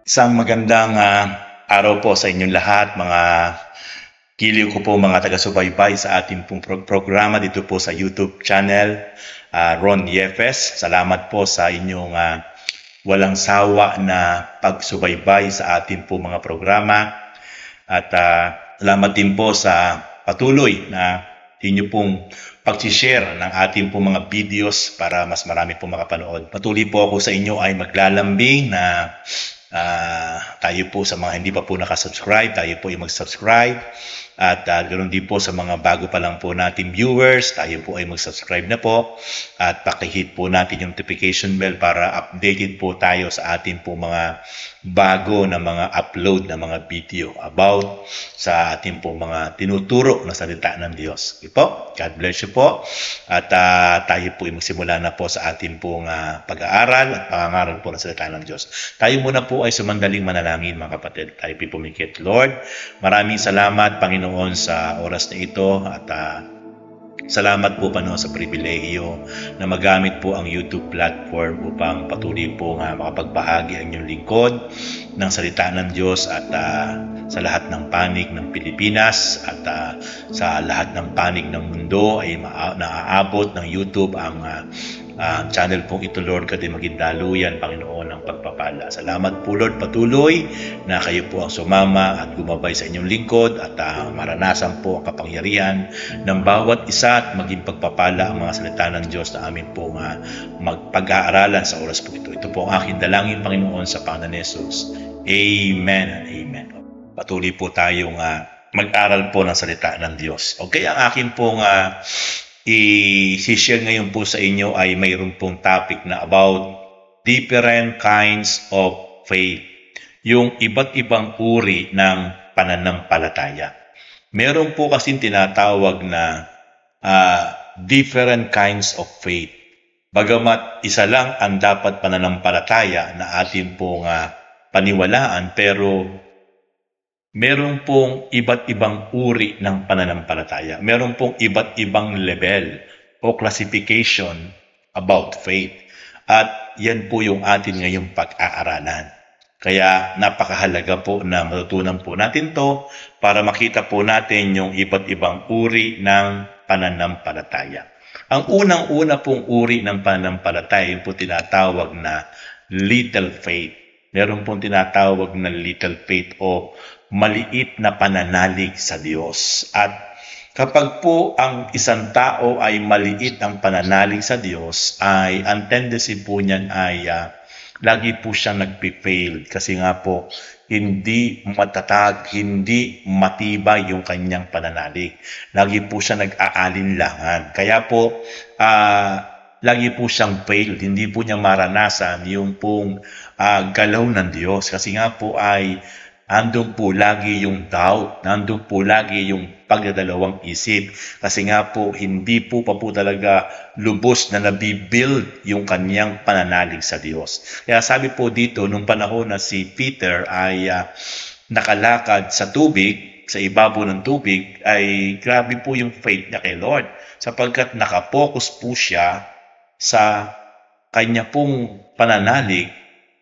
Isang magandang araw po sa inyong lahat, mga giliw ko po, mga taga-subaybay sa ating pong programa dito po sa YouTube channel, Ron Yefes. Salamat po sa inyong walang sawa na pagsubaybay sa ating pong mga programa. At salamat din po sa patuloy na inyo pong pag-share ng ating pong mga videos para mas marami pong makapanood. Patuloy po ako sa inyo ay maglalambing na tayo po sa mga hindi pa po nakasubscribe, tayo po ay mag-subscribe. At ganoon din po sa mga bago pa lang po nating viewers, tayo po ay mag-subscribe na po. At pakihit po natin yung notification bell para updated po tayo sa ating po mga bago na mga upload na mga video about sa ating po mga tinuturo na salita ng Diyos. Okay po? God bless you po. At tayo po ay magsimula na po sa ating pong pag-aaral at pangangaral po ng salita ng Diyos. Tayo muna po ay sumandaling manalangin, mga kapatid. Tayo po pumikit. Lord, maraming salamat, Panginoon, sa oras na ito at salamat po, Panginoon, sa pribilehiyo na magamit po ang YouTube platform upang patuloy po makapagbahagi ang inyong lingkod ng salita ng Diyos at sa lahat ng panig ng Pilipinas at sa lahat ng panig ng mundo ay naaabot ng YouTube ang channel pong ito, Lord, kasi maging daluyan, Panginoon, ng pagpapala. Salamat po, Lord, patuloy na kayo po ang sumama at gumabay sa inyong lingkod at maranasan po ang kapangyarihan ng bawat isa at maging pagpapala ang mga salita ng Diyos na amin po magpag-aaralan sa oras po ito. Ito po ang aking dalangin, Panginoon, sa pangalan ni Jesus. Amen and amen. Patuloy po tayong mag-aral po ng salita ng Diyos. Okay, ang aking pong i-share ngayon po sa inyo ay mayroon pong topic na about different kinds of faith. Yung iba't ibang uri ng pananampalataya. Meron po kasing tinatawag na different kinds of faith. Bagamat isa lang ang dapat pananampalataya na ating pong paniwalaan, pero meron pong iba't ibang uri ng pananampalataya. Meron pong iba't ibang level o classification about faith. At yan po yung atin ngayong pag-aaralan. Kaya napakahalaga po na matutunan po natin to para makita po natin yung iba't ibang uri ng pananampalataya. Ang unang-una pong uri ng pananampalataya yung po tinatawag na little faith. Meron pong tinatawag na little faith o maliit na pananalig sa Diyos. At kapag po ang isang tao ay maliit ang pananalig sa Diyos, ay ang tendency po niyan ay lagi po siyang nagpi-fail. Kasi nga po, hindi matatag, hindi matibay yung kanyang pananalig. Lagi po siya nag-aalinlangan. Kaya po, lagi po siyang fail. Hindi po niya maranasan yung pong galaw ng Diyos. Kasi nga po ay andun po lagi yung doubt, nandun po lagi yung pagdadalawang isip. Kasi nga po, hindi po pa po talaga lubos na nabibuild yung kanyang pananalig sa Diyos. Kaya sabi po dito, nung panahon na si Peter ay nakalakad sa tubig, sa ibabaw ng tubig, ay grabe po yung faith niya kay Lord. Sapagkat nakapokus po siya sa kanya pong pananalig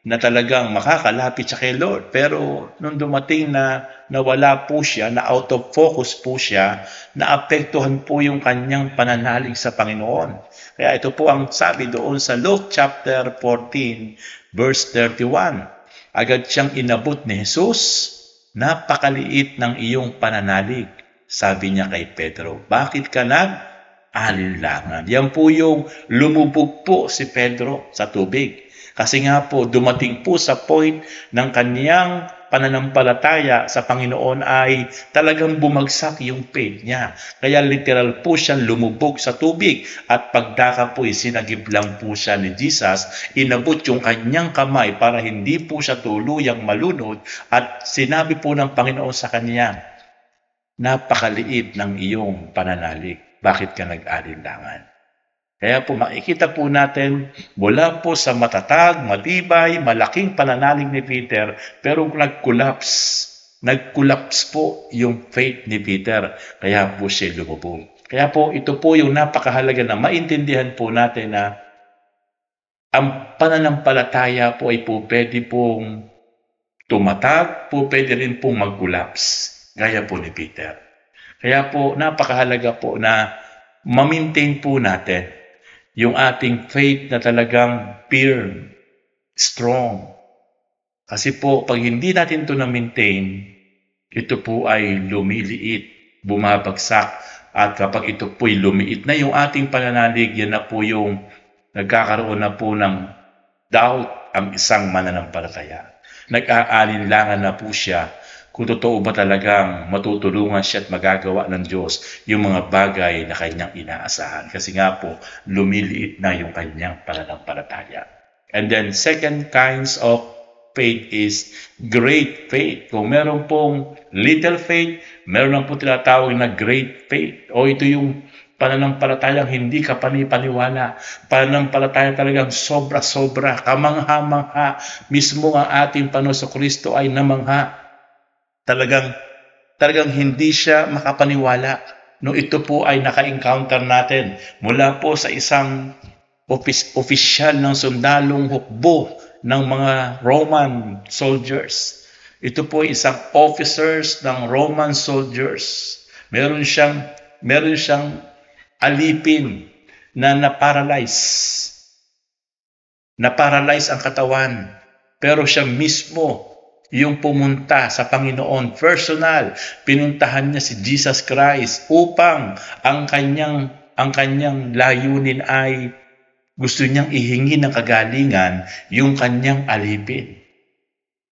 na talagang makakalapit siya kay Lord. Pero nung dumating na nawala po siya, na out of focus po siya, naapektuhan po yung kanyang pananalig sa Panginoon. Kaya ito po ang sabi doon sa Luke chapter 14, verse 31. Agad siyang inabot ni Jesus, napakaliit ng iyong pananalig. Sabi niya kay Pedro, bakit ka nag-alinlangan? Yan po yung lumubog po si Pedro sa tubig. Kasi nga po, dumating po sa point ng kanyang pananampalataya sa Panginoon ay talagang bumagsak yung faith niya. Kaya literal po siyang lumubog sa tubig at pagdaka po isinagip lang po siya ni Jesus, inabot yung kanyang kamay para hindi po siya tuluyang malunod at sinabi po ng Panginoon sa kanya, napakaliit ng iyong pananalig. Bakit ka nag-alinlangan? Kaya po makikita po natin mula po sa matatag, matibay, malaking pananalig ni Peter, pero nag-collapse po yung faith ni Peter. Kaya po siya lumubog. Kaya po ito po yung napakahalaga na maintindihan po natin na ang pananampalataya po ay po pwede pong tumatag po, pwede rin pong mag-collapse, gaya po ni Peter. Kaya po, napakahalaga po na ma-maintain po natin yung ating faith na talagang firm, strong. Kasi po, pag hindi natin ito na-maintain, ito po ay lumiliit, bumabagsak. At kapag ito po'y lumiit na yung ating pananalig, yan na po yung nagkakaroon na po ng doubt ang isang mananampalataya. Nag-aalinlangan na po siya kung totoo ba talagang matutulungan siya at magagawa ng Diyos yung mga bagay na kanyang inaasahan. Kasi nga po, lumiliit na yung kanyang pananampalataya. And then second kinds of faith is great faith. Kung meron pong little faith, meron lang po tinatawag na great faith. O ito yung pananampalatayang hindi ka panipaniwala. Pananampalataya talagang sobra-sobra, kamangha-mangha. Mismo ang ating Panginoon Kristo ay namangha. Talagang hindi siya makapaniwala. No, ito po ay naka-encounter natin mula po sa isang opisyal ng sundalong hukbo ng mga Roman soldiers. Ito po ay isang officers ng Roman soldiers. Meron siyang alipin na na-paralyze. Na-paralyze ang katawan. Pero siya mismo yung pumunta sa Panginoon. Personal, pinuntahan niya si Jesus Christ upang ang kanyang layunin ay gusto niyang ihingi ng kagalingan yung kanyang alipin.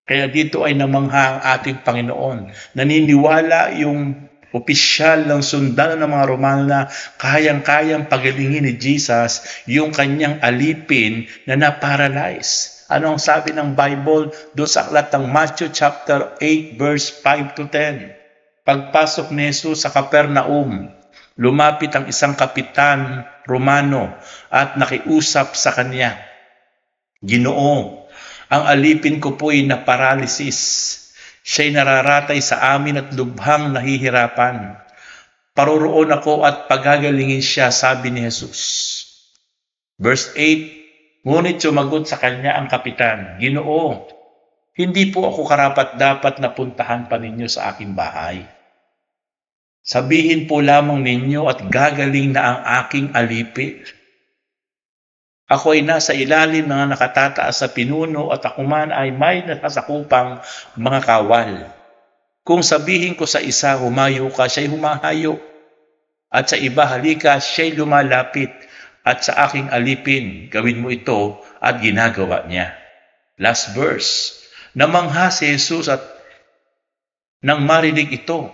Kaya dito ay namangha ang ating Panginoon. Naniniwala yung opisyal ng sundalo ng mga Romano na kayang-kayang pagalingin ni Jesus yung kanyang alipin na na-paralyze. Anong sabi ng Bible doon sa aklat ng Matthew chapter 8 verse 5 to 10? Pagpasok ni Jesus sa Capernaum, lumapit ang isang kapitan Romano at nakiusap sa kanya, "Ginoo, ang alipin ko po'y na-paralysis. Siya'y nararatay sa amin at lubhang nahihirapan. Paroroon ako at pagagalingin siya," sabi ni Jesus. Verse 8, ngunit sumagot sa kanya ang kapitan, "Ginoo, hindi po ako karapat-dapat na puntahan pa ninyo sa aking bahay. Sabihin po lamang ninyo at gagaling na ang aking alipin. Ako ay nasa ilalim ng nakatataas sa pinuno at ako man ay may nasasakupang mga kawal. Kung sabihin ko sa isa, humayo ka, siya'y humahayo. At sa iba, halika, siya'y lumalapit. At sa aking alipin, gawin mo ito at ginagawa niya." Last verse. Namangha si Jesus at nang marinig ito.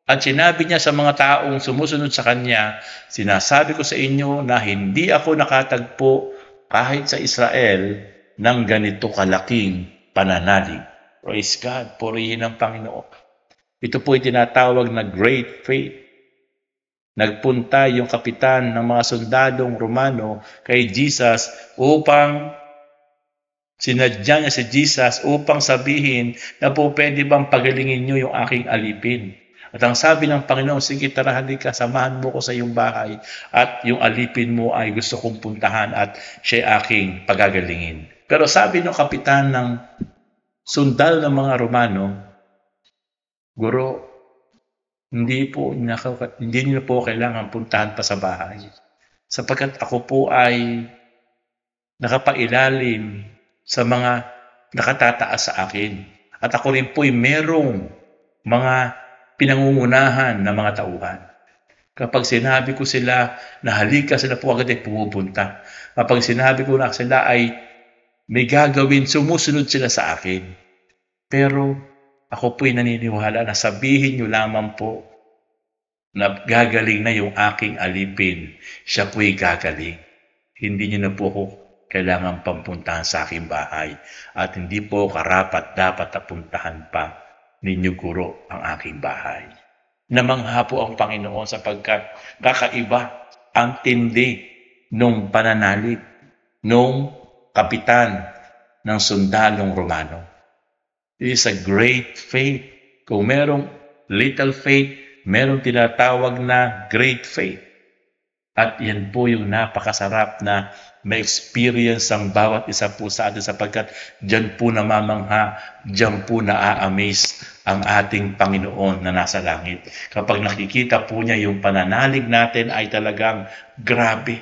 At sinabi niya sa mga taong sumusunod sa kanya, "Sinasabi ko sa inyo na hindi ako nakatagpo kahit sa Israel ng ganito kalaking pananalig." Praise God, purihin ang Panginoon. Ito po ay tinatawag na great faith. Nagpunta yung kapitan ng mga sundalong Romano kay Jesus upang sinadya niya si Jesus upang sabihin na po pwede bang pagalingin niyo yung aking alipin. At ang sabi ng Panginoon, "Sige, tara, halika, samahan mo ko sa iyong bahay at yung alipin mo ay gusto kong puntahan at siya aking pagagalingin." Pero sabi ng kapitan ng sundalo ng mga Romano, "Guro, hindi niyo po kailangan puntahan pa sa bahay. Sapagkat ako po ay nakapailalim sa mga nakatataas sa akin. At ako rin po ay merong mga pinangungunahan na mga tauhan. Kapag sinabi ko sila na halika, sila po agad ay pumupunta. Kapag sinabi ko na sila ay may gagawin, sumusunod sila sa akin. Pero ako po'y naniniwala na sabihin niyo lamang po na gagaling na yung aking alipin. Siya po'y gagaling. Hindi niyo na po ako kailangan pampuntahan sa aking bahay. At hindi po karapat dapat napuntahan pa ninyo, Guro, ang aking bahay." Namangha po ang Panginoon sapagkat kakaiba ang tindi nung pananalig nung kapitan ng sundalong Romano. It is a great faith. Kung merong little faith, merong tinatawag na great faith. At yan po yung napakasarap na ma-experience ang bawat isa po sa atin sapagkat diyan po namamangha, diyan po naa-amaze ang ating Panginoon na nasa langit. Kapag nakikita po niya yung pananalig natin ay talagang grabe,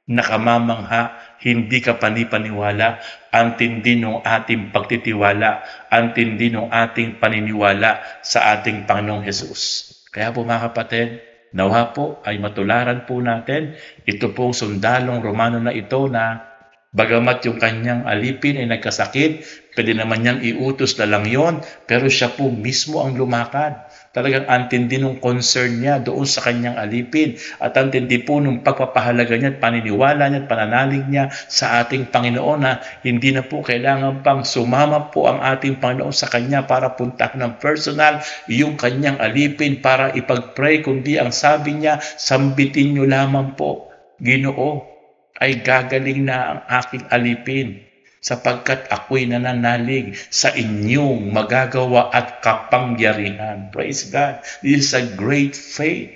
nakamamangha, hindi ka panipaniwala, ang tindi ng ating pagtitiwala, ang tindi ng ating paniniwala sa ating Panginoong Hesus. Kaya po mga kapatid, nawa po ay matularan po natin ito pong sundalong Romano na ito na bagamat yung kanyang alipin ay nagkasakit, pwede naman niyang iutos na lang yon, pero siya po mismo ang lumakad. Talagang antindi ng concern niya doon sa kanyang alipin at antindi po ng pagpapahalaga niya at paniniwala niya at pananalig niya sa ating Panginoon na hindi na po kailangan pang sumama po ang ating Panginoon sa kanya para puntahan ng personal yung kanyang alipin para ipag-pray, kundi ang sabi niya, sambitin niyo lamang po, Ginoo, ay gagaling na ang aking alipin sapagkat ako'y nananalig sa inyong magagawa at kapangyarihan. Praise God. This is a great faith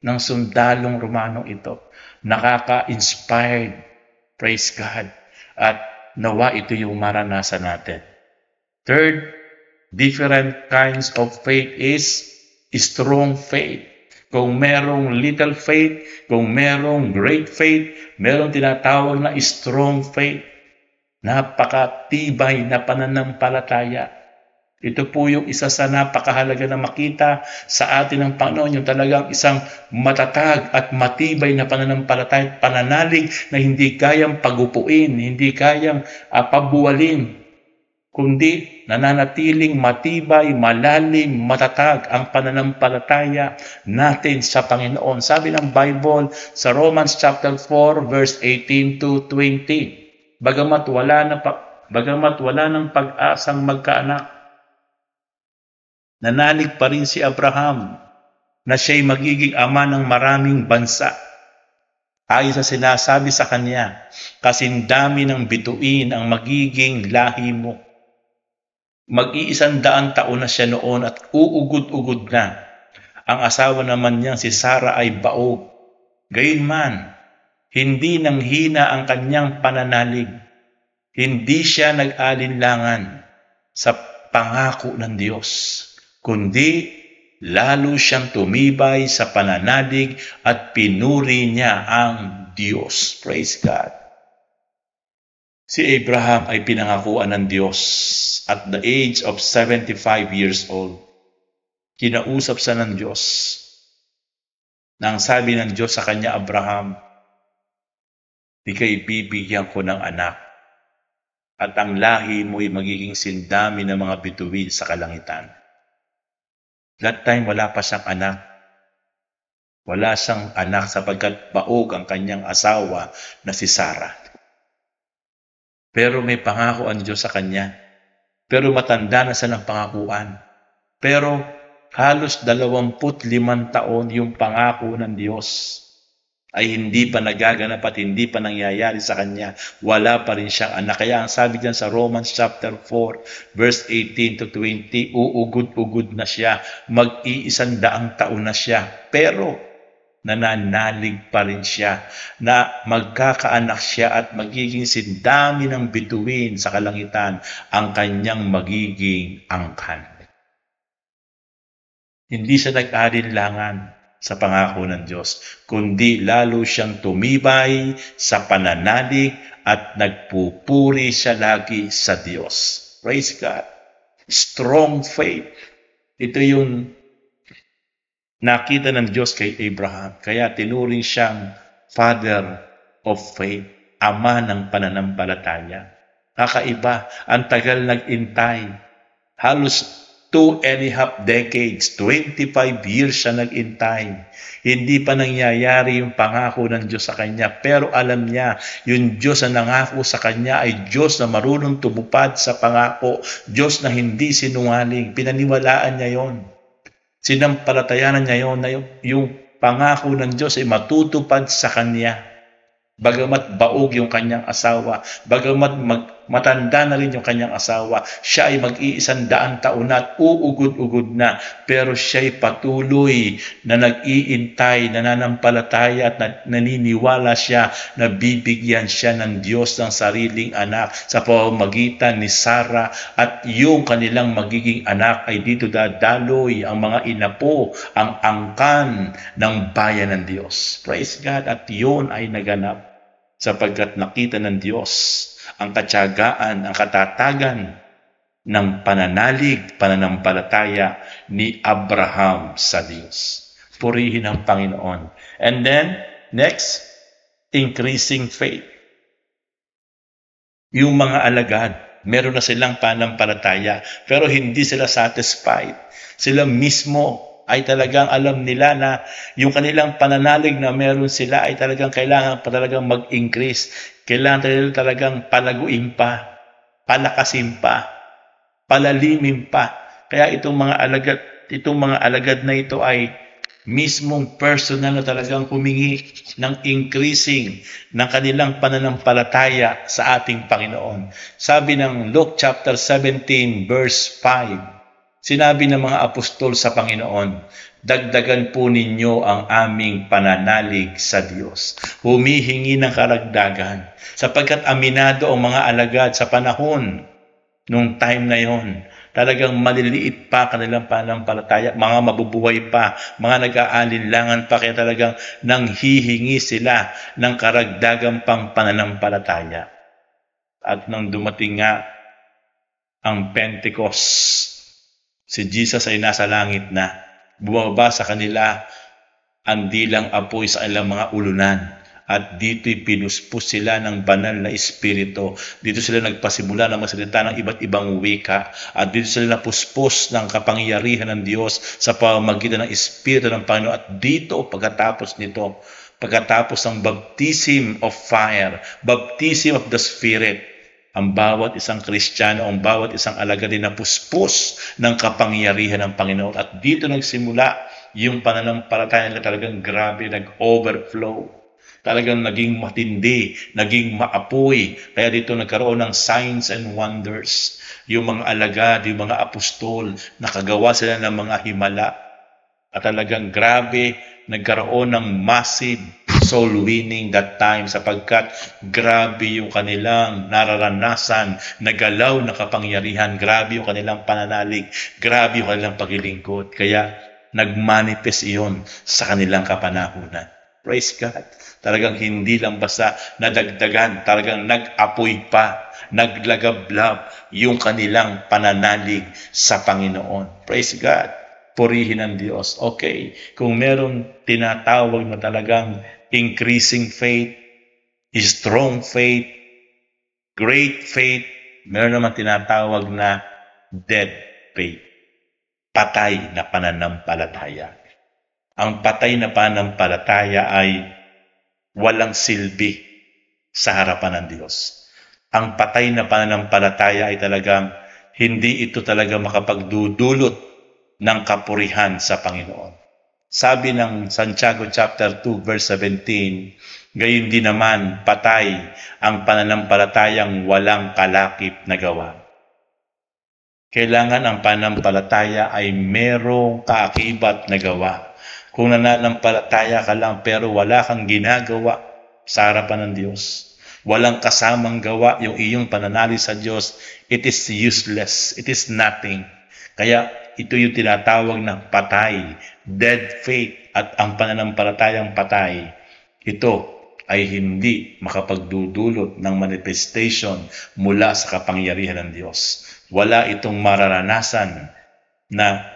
ng sundalong Romanong ito. Nakaka-inspired. Praise God. At nawa ito yung maranasan natin. Third, different kinds of faith is strong faith. Kung merong little faith, kung merong great faith, merong tinatawag na strong faith. Napakatibay na pananampalataya. Ito po yung isa sa napakahalaga na makita sa atin ng Panginoon, yung talagang isang matatag at matibay na pananampalataya, pananalig na hindi kayang pagupuin, hindi kayang pabuwalin, kundi nananatiling matibay, malalim, matatag ang pananampalataya natin sa Panginoon. Sabi ng Bible sa Romans chapter 4 verse 18 to 20, bagamat wala ng pag-asang magkaanak, nanalig pa rin si Abraham na siya'y magiging ama ng maraming bansa. Ayon sa sinasabi sa kanya, kasindami ng bituin ang magiging lahi mo. Mag-100 taon na siya noon at uugod-ugod na. Ang asawa naman niyang si Sarah ay baog. Gayunman, hindi nang hina ang kanyang pananalig. Hindi siya nag-alinlangan sa pangako ng Diyos, kundi lalo siyang tumibay sa pananalig at pinuri niya ang Diyos. Praise God. Si Abraham ay pinangakuan ng Diyos at the age of 75 years old. Kinausap siya ng Diyos. Nang sabi ng Diyos sa kanya, Abraham, di kay bibigyan ko ng anak at ang lahi mo ay magiging sindami ng mga bituin sa kalangitan. That time wala pa siyang anak. Wala siyang anak sapagkat baog ang kanyang asawa na si Sarah. Pero may pangako ang Diyos sa kanya. Pero matanda na siya ng pangakuan. Pero halos 25 taon yung pangako ng Diyos ay hindi pa nagaganap at hindi pa nangyayari sa kanya. Wala pa rin siyang anak. Kaya ang sabi diyan sa Romans chapter 4, verse 18 to 20, uugod-ugod na siya. Mag-100 taon na siya. Pero nananalig pa rin siya na magkakaanak siya at magiging sindami ng bituin sa kalangitan ang kanyang magiging angkan. Hindi siya nag-alinlangan sa pangako ng Diyos, kundi lalo siyang tumibay sa pananalig at nagpupuri siya lagi sa Diyos. Praise God. Strong faith. Ito yung nakita ng Diyos kay Abraham. Kaya tinuring siyang father of faith, ama ng pananampalataya. Kakaiba, ang tagal nag-intay. Halos 2.5 decades, 25 years siya nag-intay. Hindi pa nangyayari yung pangako ng Diyos sa kanya. Pero alam niya, yung Diyos na nangako sa kanya ay Diyos na marunong tumupad sa pangako. Diyos na hindi sinungaling. Pinaniwalaan niya yon. Sinampalatayanan niya yon na yung pangako ng Diyos ay matutupad sa kanya. Bagamat baog yung kanyang asawa, bagamat matanda na rin yung kanyang asawa. Siya ay mag-100 taon na at uugod-ugod na. Pero siya ay patuloy na nag-iintay, nananampalataya at naniniwala siya na bibigyan siya ng Diyos ng sariling anak sa pamamagitan ni Sarah, at yung kanilang magiging anak ay dito dadaloy ang mga inapo, ang angkan ng bayan ng Diyos. Praise God. At yun ay naganap sapagkat nakita ng Diyos ang katyagaan, ang katatagan ng pananampalataya ni Abraham sa Diyos. Purihin ang Panginoon. And then, next, increasing faith. Yung mga alagad, meron na silang pananampalataya, pero hindi sila satisfied. Sila mismo ay talagang alam nila na yung kanilang pananalig na meron sila ay talagang kailangan pa talagang mag-increase. Kailangan talagang palaguin pa, palakasin pa, palalimin pa. Kaya itong mga alagad na ito ay mismong personal na talagang humingi ng increasing ng kanilang pananampalataya sa ating Panginoon. Sabi ng Luke chapter 17 verse 5, sinabi ng mga apostol sa Panginoon, dagdagan po ninyo ang aming pananalig sa Diyos. Humihingi ng karagdagan sapagkat aminado ang mga alagad sa panahon nung time na yon. Talagang maliliit pa kanilang pananampalataya, mga mabubuhay pa, mga nag-aalinlangan pa, kaya talagang nanghihingi sila ng karagdagang pang pananampalataya. At nang dumating nga ang Pentecost, si Jesus ay nasa langit na, bumaba sa kanila ang dilang apoy sa ilang mga ulunan. At dito'y pinuspos sila ng banal na espiritu. Dito sila nagpasimula ng magsalita ng iba't ibang wika. At dito sila napuspos ng kapangyarihan ng Diyos sa pamamagitan ng espiritu ng Panginoon. At dito, pagkatapos nito, pagkatapos ng baptism of fire, baptism of the Spirit, ang bawat isang Kristiyano, ang bawat isang alagad ay napuspos ng kapangyarihan ng Panginoon. At dito nagsimula yung pananampalataya nila, talagang grabe, nag-overflow. Talagang naging matindi, naging maapoy. Kaya dito nagkaroon ng signs and wonders. Yung mga alagad, yung mga apostol, nakagawa sila ng mga himala. At talagang grabe, nagkaroon ng massive soul winning that time sapagkat grabe yung kanilang nararanasan, nagalaw na kapangyarihan, grabe yung kanilang pananalig, grabe yung kanilang paglilingkod. Kaya nagmanifest iyon sa kanilang kapanahunan. Praise God. Talagang hindi lang basta nadagdagan, talagang nag-apoy pa, naglagablab yung kanilang pananalig sa Panginoon. Praise God. Purihin ang Diyos. Okay, kung meron tinatawag na talagang increasing faith, strong faith, great faith, meron naman tinatawag na dead faith. Patay na pananampalataya. Ang patay na pananampalataya ay walang silbi sa harapan ng Diyos. Ang patay na pananampalataya ay talagang hindi ito talaga makapagdudulot ng kapurihan sa Panginoon. Sabi ng Santiago chapter 2 verse 17, gayon din naman patay ang pananampalatayang walang kalakip na gawa. Kailangan ang pananampalataya ay merong kaakibat na gawa. Kung nananampalataya ka lang pero wala kang ginagawa sa harapan ng Diyos, walang kasamang gawa yung iyong pananalig sa Diyos, it is useless, it is nothing. Kaya ito yung tinatawag na patay, dead faith, at ang pananampalatayang patay, ito ay hindi makapagdudulot ng manifestation mula sa kapangyarihan ng Diyos. Wala itong mararanasan na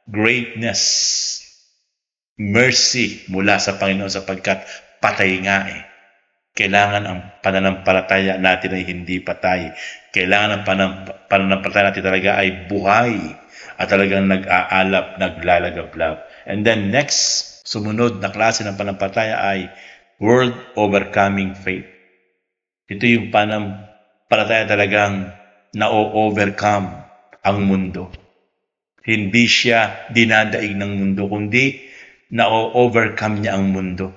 greatness, mercy mula sa Panginoon sapagkat patay nga eh. Kailangan ang pananampalataya natin ay hindi patay. Kailangan ang pananampalataya natin talaga ay buhay at talagang nag-aalap, naglalagablab. And then next, sumunod na klase ng pananampalataya ay world overcoming faith. Ito yung pananampalataya talagang na-overcome ang mundo. Hindi siya dinadaig ng mundo, kundi na-overcome niya ang mundo.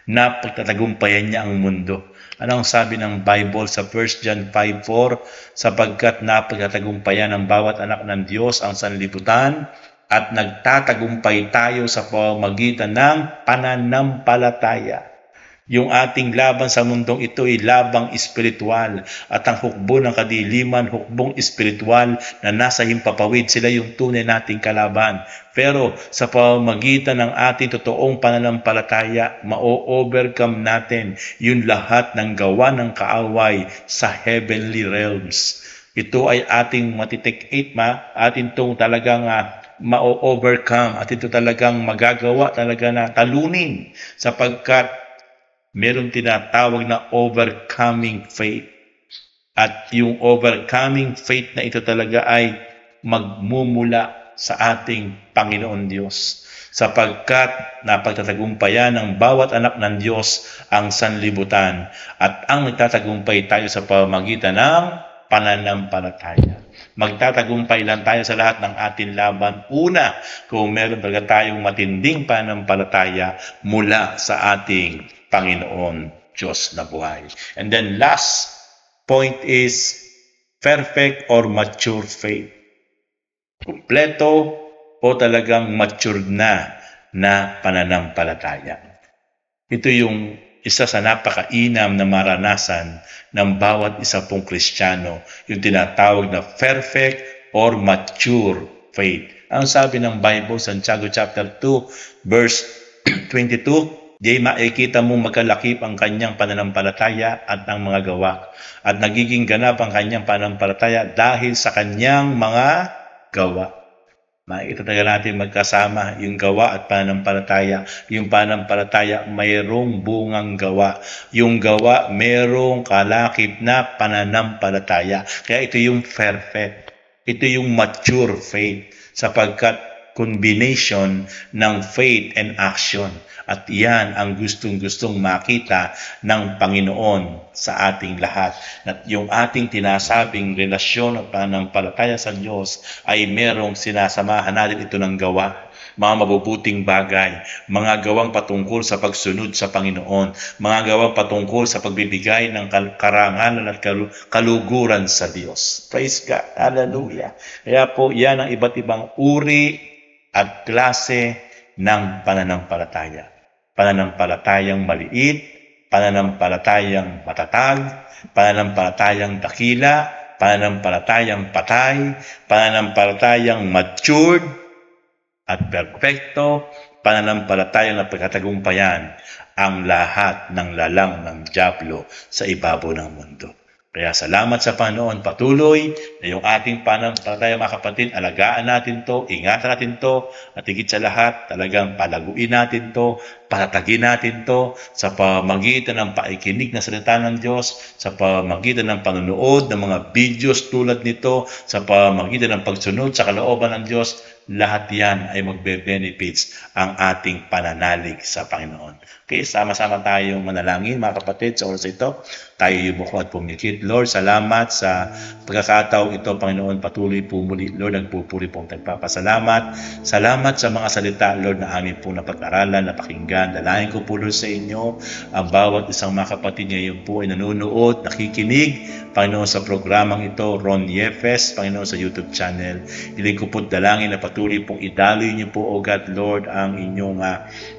na pagtatagumpayan niya ang mundo. Anong sabi ng Bible sa 1 John 5:4? Sapagkat napagtatagumpayan ng bawat anak ng Diyos ang sanlibutan at nagtatagumpay tayo sa pamamagitan ng pananampalataya. Yung ating laban sa mundong ito ay labang espiritual at ang hukbo ng kadiliman, hukbong espiritual na nasa himpapawid, sila yung tunay nating kalaban. Pero sa pamamagitan ng ating totoong pananampalataya, ma-overcome natin yung lahat ng gawa ng kaaway sa heavenly realms. Ito ay ating matitikit atin itong talagang ma-overcome at ito talagang magagawa talaga na talunin sapagkat meron tinatawag na overcoming faith. At yung overcoming faith na ito talaga ay magmumula sa ating Panginoon Diyos. Sapagkat napagtatagumpayan ng bawat anak ng Diyos ang sanlibutan at ang nagtatagumpay tayo sa pamamagitan ng pananampalataya. Magtatagumpay lang tayo sa lahat ng ating laban. Una, kung meron talaga tayong matinding pananampalataya mula sa ating Panginoon Diyos na buhay. And then last point is perfect or mature faith. Kumpleto o talagang mature na pananampalataya. Ito yung isa sa napakainam na maranasan ng bawat isa pong Kristiyano, yung tinatawag na perfect or mature faith. Ang sabi ng Bible, Santiago chapter 2, verse 22, di makikita mong magkalakip ang kanyang pananampalataya at ang mga gawa. At nagiging ganap ang kanyang pananampalataya dahil sa kanyang mga gawa. Makikita talaga natin magkasama yung gawa at pananampalataya. Yung pananampalataya mayroong bungang gawa. Yung gawa mayroong kalakip na pananampalataya. Kaya ito yung perfect. Ito yung mature faith sapagkat combination ng faith and action. At yan ang gustong-gustong makita ng Panginoon sa ating lahat. At yung ating tinasabing relasyon at pananampalataya sa Diyos ay merong sinasamahan natin ito ng gawa. Mga mabubuting bagay, mga gawang patungkol sa pagsunod sa Panginoon, mga gawang patungkol sa pagbibigay ng karangalan at kaluguran sa Diyos. Praise God. Hallelujah. Kaya po, yan ang iba't ibang uri at klase ng pananampalataya. Pananampalatayang maliit, pananampalatayang matatag, pananampalatayang dakila, pananampalatayang patay, pananampalatayang matured at perfecto, pananampalatayang napagkatagumpayan ang lahat ng lalang ng dyablo sa ibabaw ng mundo. Kaya salamat sa Panginoon, patuloy na yung ating pananampalataya mga kapatid, alagaan natin to, ingatan natin to, at higit sa lahat, talagang palaguin natin to, patatagin natin to sa pamagitan ng paikinig na salita ng Diyos, sa pamagitan ng panonood ng mga videos tulad nito, sa pamagitan ng pagsunod sa kalooban ng Diyos. Lahat yan ay magbe-benefits ang ating pananalig sa Panginoon. Okay, sama-sama tayong manalangin mga kapatid sa oras ito. Tayo yumuko at pumikit. Lord, salamat sa pagkakataong ito, Panginoon. Patuloy po muli, Lord, nagpupuri pong nagpapasalamat. Salamat sa mga salita, Lord, na aming pong napag-aralan, napakinggan. Dalangin ko po, Lord, sa inyo ang bawat isang mga kapatid ngayon po ay nanonood, nakikinig, Panginoon, sa programang ito, Ron Yefes, Panginoon, sa YouTube channel. Hiling ko po dalangin na patuloy pong idaloy niyo po, O God, Lord, ang inyong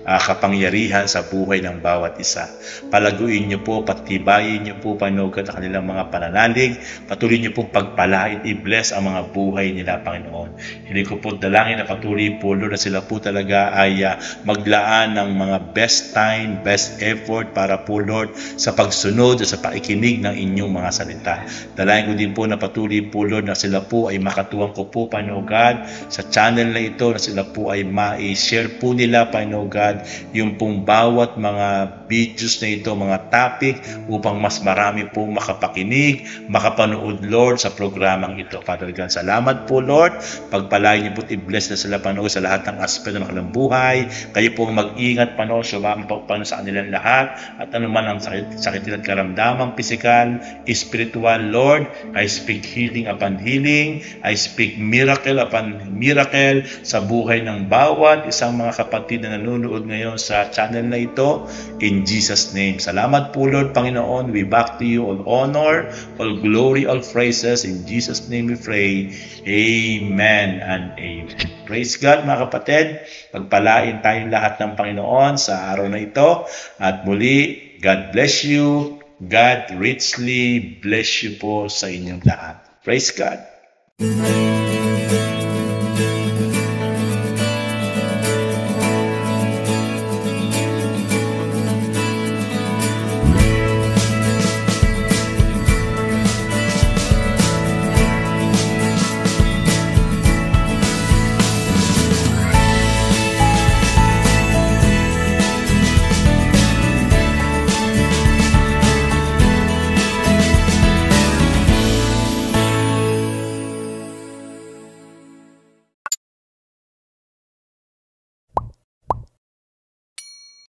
kapangyarihan sa buhay ng bawat isa. Palaguin niyo po, patibayin niyo po, Panginoon, ang kanilang mga pananalig. Patuloy niyo po pagpalain, i-bless ang mga buhay nila, Panginoon. Hiling ko po dalangin na patuloy po, Lord, na sila po talaga ay maglaan ng mga best time, best effort para po, Lord, sa pagsunod at sa pakikinig ng inyong mga salita. Dalangin ko din po na patuloy po, Lord, na sila po ay makatuwang ko po, Panginoon God, sa channel na ito, na sila po ay ma-share po nila, Panginoon God, yung pong bawat mga videos na ito, mga topic, upang mas marami po makapakinig, makapanood, Lord, sa programang ito. Father God, salamat po, Lord. Pagpalain niyo po, i-bless na sila, Panginoon, sa lahat ng aspeto ng kanilang buhay. Kayo po mag-ingat, Panginoon, Panginoon, sa kanilang lahat, at anuman ang sakit at karamdamang physical, spiritual, Lord. I speak healing upon healing. I speak miracle upon miracle miracle sa buhay ng bawat isang mga kapatid na nanonood ngayon sa channel na ito. In Jesus' name. Salamat po Lord Panginoon. We back to you all honor, all glory, all praises. In Jesus' name we pray. Amen and amen. Praise God mga kapatid. Pagpalain tayong lahat ng Panginoon sa araw na ito. At muli, God bless you. God richly bless you po sa inyong lahat. Praise God.